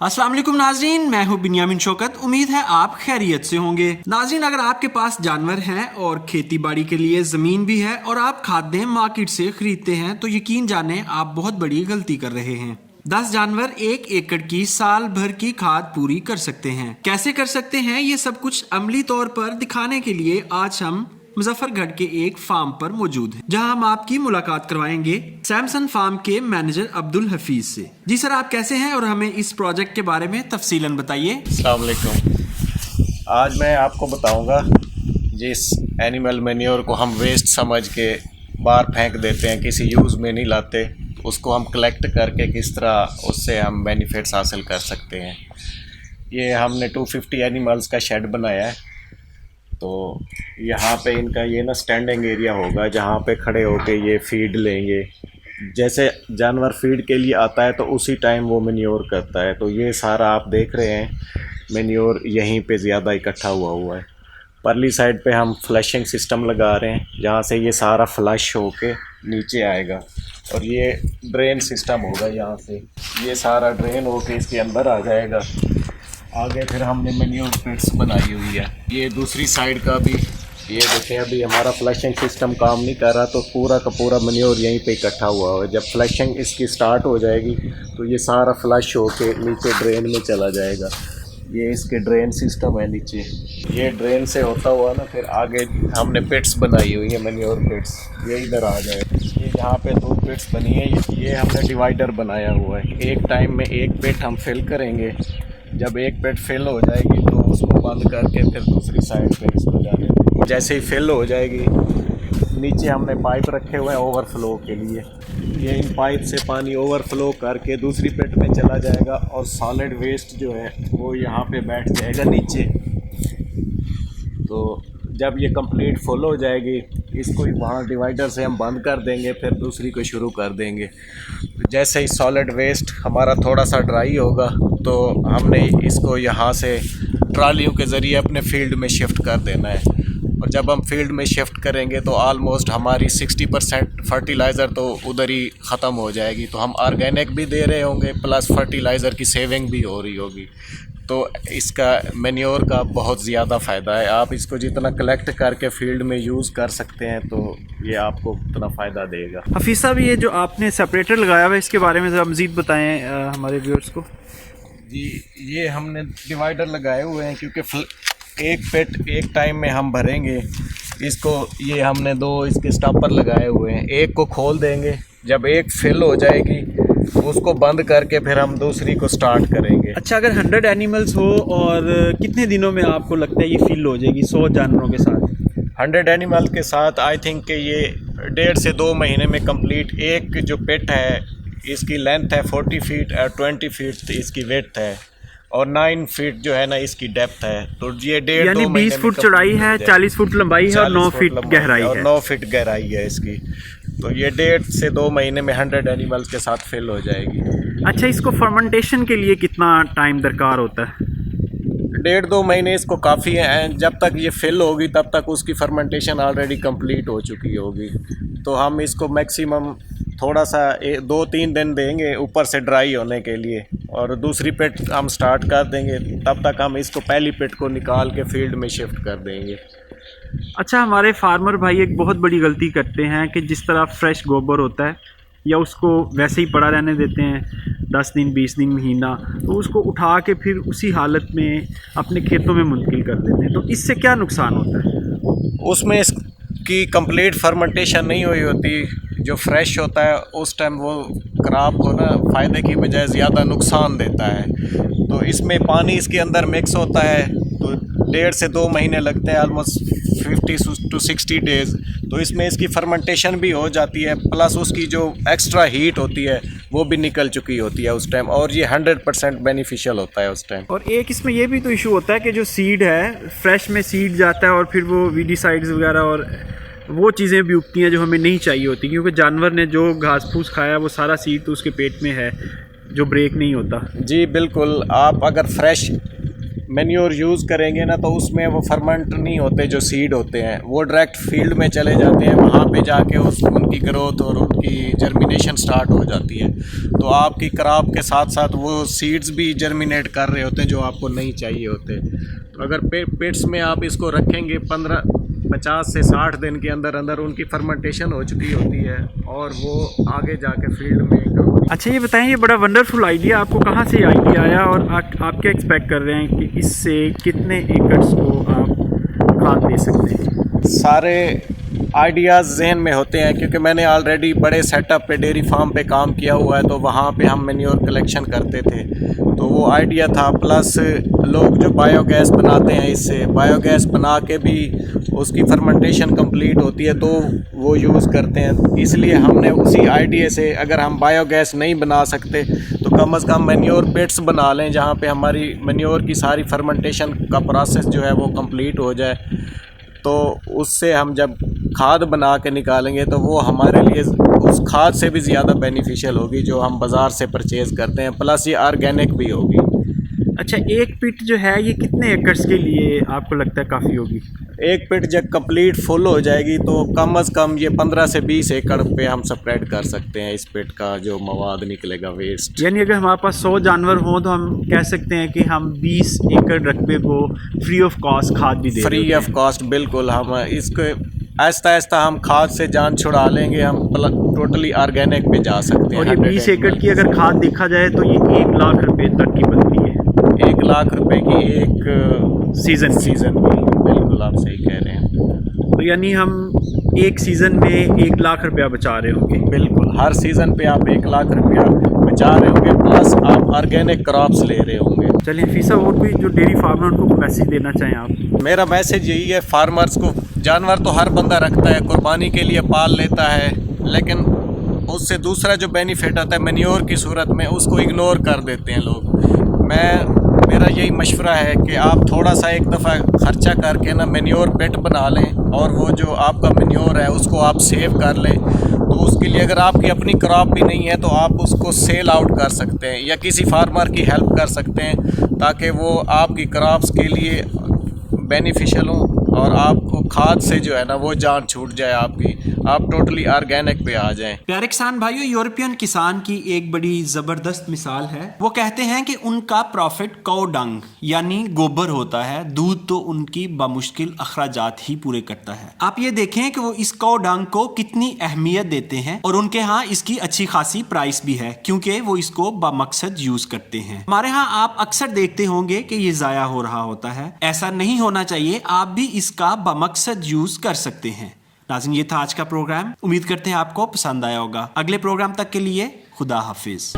अस्सलाम वालेकुम नाजरीन, मैं हूं बिन्यामिन शौकत। उम्मीद है आप खैरियत से होंगे। नाजरीन, अगर आपके पास जानवर हैं और खेती बाड़ी के लिए ज़मीन भी है और आप खाद्य मार्केट से खरीदते हैं तो यकीन जाने आप बहुत बड़ी गलती कर रहे हैं। 10 जानवर 1 एकड़ की साल भर की खाद पूरी कर सकते हैं। कैसे कर सकते हैं, ये सब कुछ अमली तौर पर दिखाने के लिए आज हम मुजफ्फरगढ़ के एक फार्म पर मौजूद हैं, जहां हम आपकी मुलाकात करवाएंगे सैमसन फार्म के मैनेजर अब्दुल हफीज से। जी सर, आप कैसे हैं और हमें इस प्रोजेक्ट के बारे में तफसीलन बताइए। अस्सलाम वालेकुम। आज मैं आपको बताऊंगा जिस एनिमल मैन्योर को हम वेस्ट समझ के बाहर फेंक देते हैं, किसी यूज़ में नहीं लाते, उसको हम कलेक्ट करके किस तरह उससे हम बेनिफिट्स हासिल कर सकते हैं। ये हमने 250 एनिमल्स का शेड बनाया है। तो यहाँ पे इनका ये ना स्टैंडिंग एरिया होगा जहाँ पे खड़े होके ये फीड लेंगे। जैसे जानवर फीड के लिए आता है तो उसी टाइम वो मैन्योर करता है। तो ये सारा आप देख रहे हैं मैन्योर यहीं पे ज़्यादा इकट्ठा हुआ है। परली साइड पे हम फ्लशिंग सिस्टम लगा रहे हैं जहाँ से ये सारा फ्लश होके नीचे आएगा और ये ड्रेन सिस्टम होगा। यहाँ से ये सारा ड्रेन होके इसके अंदर आ जाएगा। आगे फिर हमने मैन्योर पिट्स बनाई हुई है। ये दूसरी साइड का भी ये देखें, अभी हमारा फ्लशिंग सिस्टम काम नहीं कर रहा तो पूरा का पूरा मैन्योर यहीं पे इकट्ठा हुआ है। जब फ्लशिंग इसकी स्टार्ट हो जाएगी तो ये सारा फ्लश होके नीचे ड्रेन में चला जाएगा। ये इसके ड्रेन सिस्टम है नीचे। ये ड्रेन से होता हुआ ना फिर आगे हमने पिट्स बनाई हुई है, मैन्योर पिट्स। ये इधर आ जाए। ये यहाँ पे 2 पिट्स बनी है। ये हमने डिवाइडर बनाया हुआ है। एक टाइम में एक पिट हम फिल करेंगे। जब एक पिट फिल हो जाएगी तो उसको बंद करके फिर दूसरी साइड पे इसको जाने देंगे। जैसे ही फिल हो जाएगी, नीचे हमने पाइप रखे हुए हैं ओवरफ्लो के लिए। ये इन पाइप से पानी ओवरफ्लो करके दूसरी पिट में चला जाएगा और सॉलिड वेस्ट जो है वो यहाँ पे बैठ जाएगा नीचे। तो जब ये कंप्लीट फुल हो जाएगी, इसको वहाँ डिवाइडर से हम बंद कर देंगे, फिर दूसरी को शुरू कर देंगे। जैसे ही सॉलिड वेस्ट हमारा थोड़ा सा ड्राई होगा तो हमने इसको यहाँ से ट्रालियों के ज़रिए अपने फील्ड में शिफ्ट कर देना है। और जब हम फील्ड में शिफ्ट करेंगे तो ऑलमोस्ट हमारी 60% फर्टिलाइज़र तो उधर ही ख़त्म हो जाएगी। तो हम ऑर्गेनिक भी दे रहे होंगे प्लस फर्टिलाइज़र की सेविंग भी हो रही होगी। तो इसका मैन्योर का बहुत ज़्यादा फ़ायदा है। आप इसको जितना कलेक्ट करके फील्ड में यूज़ कर सकते हैं तो ये आपको उतना फ़ायदा देगा। हफीज़ साहब, ये जो आपने सेपरेटर लगाया हुआ है इसके बारे में ज़रा मज़ीद बताएं हमारे व्यूअर्स को। जी, ये हमने डिवाइडर लगाए हुए हैं क्योंकि एक पिट एक टाइम में हम भरेंगे इसको। ये हमने 2 इसके स्टॉपर लगाए हुए हैं। एक को खोल देंगे, जब एक फिल हो जाएगी उसको बंद करके फिर हम दूसरी को स्टार्ट करेंगे। अच्छा, अगर 100 एनिमल्स हो और कितने दिनों में आपको लगता है ये फिल हो जाएगी 100 जानवरों के साथ? 100 एनिमल के साथ आई थिंक कि ये 1.5 से 2 महीने में कंप्लीट। एक जो पिट है इसकी लेंथ है 40 फीट और 20 फीट इसकी विड्थ है और 9 फीट जो है ना इसकी डेप्थ है। तो ये 1.5-2 महीने 20 फुट चौड़ाई है, 40 फुट लंबाई है और 9 फीट गहराई है। 9 फीट गहराई है इसकी। तो ये 1.5 से 2 महीने में 100 एनिमल्स के साथ फिल हो जाएगी। अच्छा, इसको फर्मेंटेशन के लिए कितना टाइम दरकार होता है? 1.5-2 महीने इसको काफ़ी है। जब तक ये फिल होगी तब तक उसकी फर्मेंटेशन ऑलरेडी कंप्लीट हो चुकी होगी। तो हम इसको मैक्सिमम थोड़ा सा 2-3 दिन देंगे ऊपर से ड्राई होने के लिए और दूसरी पिट हम स्टार्ट कर देंगे। तब तक हम इसको पहली पिट को निकाल के फील्ड में शिफ्ट कर देंगे। अच्छा, हमारे फार्मर भाई एक बहुत बड़ी गलती करते हैं कि जिस तरह फ्रेश गोबर होता है या उसको वैसे ही पड़ा रहने देते हैं 10 दिन 20 दिन महीना, तो उसको उठा के फिर उसी हालत में अपने खेतों में मुंतकिल कर देते हैं। तो इससे क्या नुकसान होता है? उसमें इसकी कंप्लीट फर्मेंटेशन नहीं हुई होती। जो फ्रेश होता है उस टाइम वो क्रॉप को ना फ़ायदे की बजाय ज़्यादा नुकसान देता है। तो इसमें पानी इसके अंदर मिक्स होता है तो 1.5 से 2 महीने लगते हैं, ऑलमोस्ट 50 to 60 डेज़। तो इसमें इसकी फर्मेंटेशन भी हो जाती है प्लस उसकी जो एक्स्ट्रा हीट होती है वो भी निकल चुकी होती है उस टाइम और ये 100% बेनिफिशियल होता है उस टाइम। और एक इसमें ये भी तो इशू होता है कि जो सीड है फ्रेश में सीड जाता है और फिर वो वीडीसाइड्स वगैरह और वो चीज़ें भी उगती हैं जो हमें नहीं चाहिए होती, क्योंकि जानवर ने जो घास फूस खाया वो सारा सीड तो उसके पेट में है जो ब्रेक नहीं होता। जी बिल्कुल। आप अगर फ्रेश मैन्योर यूज़ करेंगे ना तो उसमें वो फर्मेंट नहीं होते, जो सीड होते हैं वो डायरेक्ट फील्ड में चले जाते हैं, वहाँ पे जाके उनकी ग्रोथ और उनकी जर्मिनेशन स्टार्ट हो जाती है। तो आपकी क्रॉप के साथ साथ वो सीड्स भी जर्मिनेट कर रहे होते हैं जो आपको नहीं चाहिए होते। तो अगर पिट्स में आप इसको रखेंगे 50 से 60 दिन के अंदर अंदर उनकी फर्मेंटेशन हो चुकी होती है और वो आगे जाके फील्ड में ग्रो। अच्छा ये बताएं, ये बड़ा वंडरफुल आइडिया आपको कहाँ से आइडिया आया और आप क्या एक्सपेक्ट कर रहे हैं कि इससे कितने एकड़्स को आप खाद दे सकते हैं? सारे आइडियाज़ जहन में होते हैं क्योंकि मैंने ऑलरेडी बड़े सेटअप पे डेयरी फार्म पे काम किया हुआ है, तो वहाँ पे हम मैन्योर कलेक्शन करते थे, तो वो आइडिया था। प्लस लोग जो बायोगैस बनाते हैं, इससे बायोगैस बना के भी उसकी फर्मेंटेशन कंप्लीट होती है तो वो यूज़ करते हैं। इसलिए हमने उसी आइडिया से, अगर हम बायोगैस नहीं बना सकते तो कम से कम मैन्योर पिट्स बना लें जहाँ पे हमारी मैन्योर की सारी फर्मेंटेशन का प्रोसेस जो है वो कंप्लीट हो जाए। तो उससे हम जब खाद बना के निकालेंगे तो वो हमारे लिए उस खाद से भी ज़्यादा बेनिफिशियल होगी जो हम बाज़ार से परचेज़ करते हैं, प्लस ये ऑर्गेनिक भी होगी। अच्छा, एक पिट जो है ये कितने एकड़्स के लिए आपको लगता है काफ़ी होगी? एक पिट जब कंप्लीट फुल हो जाएगी तो कम से कम ये 15 से 20 एकड़ पे हम स्प्रेड कर सकते हैं इस पिट का जो मवाद निकलेगा वेस्ट। यानी अगर हमारे पास 100 जानवर हों तो हम कह सकते हैं कि हम 20 एकड़ रकबे को फ्री ऑफ कॉस्ट खाद भी दे फ्री ऑफ कॉस्ट, बिल्कुल। हम इसको आहिस्ता आहिस्ता हम खाद से जान छुड़ा लेंगे, हम टोटली ऑर्गेनिक पे जा सकते हैं। और ये 20 एकड़ की अगर खाद देखा जाए तो ये 1 लाख रुपए तक की बनती है। 1 लाख रुपए की एक सीज़न की, बिल्कुल आप सही कह रहे हैं। तो यानी हम एक सीज़न में 1 लाख रुपया बचा रहे होंगे। बिल्कुल, हर सीज़न पे आप 1 लाख रुपया बचा रहे होंगे, प्लस आप ऑर्गेनिक क्रॉप्स ले रहे होंगे। चलिए हफीज़ साहब, और कोई जो डेयरी फार्मर उनको मैसेज देना चाहें आप? मेरा मैसेज यही है फार्मर्स को, जानवर तो हर बंदा रखता है, कुर्बानी के लिए पाल लेता है, लेकिन उससे दूसरा जो बेनिफिट आता है मैन्योर की सूरत में, उसको इग्नोर कर देते हैं लोग। मेरा यही मशवरा है कि आप थोड़ा सा एक दफ़ा ख़र्चा करके ना मैन्योर पिट बना लें और वो जो आपका मैन्योर है उसको आप सेव कर लें। तो उसके लिए अगर आपकी अपनी क्रॉप भी नहीं है तो आप उसको सेल आउट कर सकते हैं या किसी फार्मर की हेल्प कर सकते हैं ताकि वो आपकी क्रॉप्स के लिए बेनिफिशियल हो और आपको खाद से जो है ना वो जान छूट जाए आपकी, आप टोटली ऑर्गेनिक पे आ जाएं। प्यारे किसान भाइयों, यूरोपियन किसान की एक बड़ी जबरदस्त मिसाल है। वो कहते हैं कि उनका प्रॉफिट काउ डंग यानी गोबर होता है, दूध तो उनकी बामुश्किल अखराजात ही पूरे करता है। आप ये देखें कि वो इस काउ डंग को कितनी अहमियत देते हैं और उनके यहाँ इसकी अच्छी खासी प्राइस भी है क्योंकि वो इसको बामकसद यूज करते हैं। हमारे यहाँ आप अक्सर देखते होंगे कि ये जाया हो रहा होता है, ऐसा नहीं होना चाहिए। आप भी इसका बामकसद यूज कर सकते हैं। नाज़रीन, ये था आज का प्रोग्राम। उम्मीद करते हैं आपको पसंद आया होगा। अगले प्रोग्राम तक के लिए खुदा हाफिज।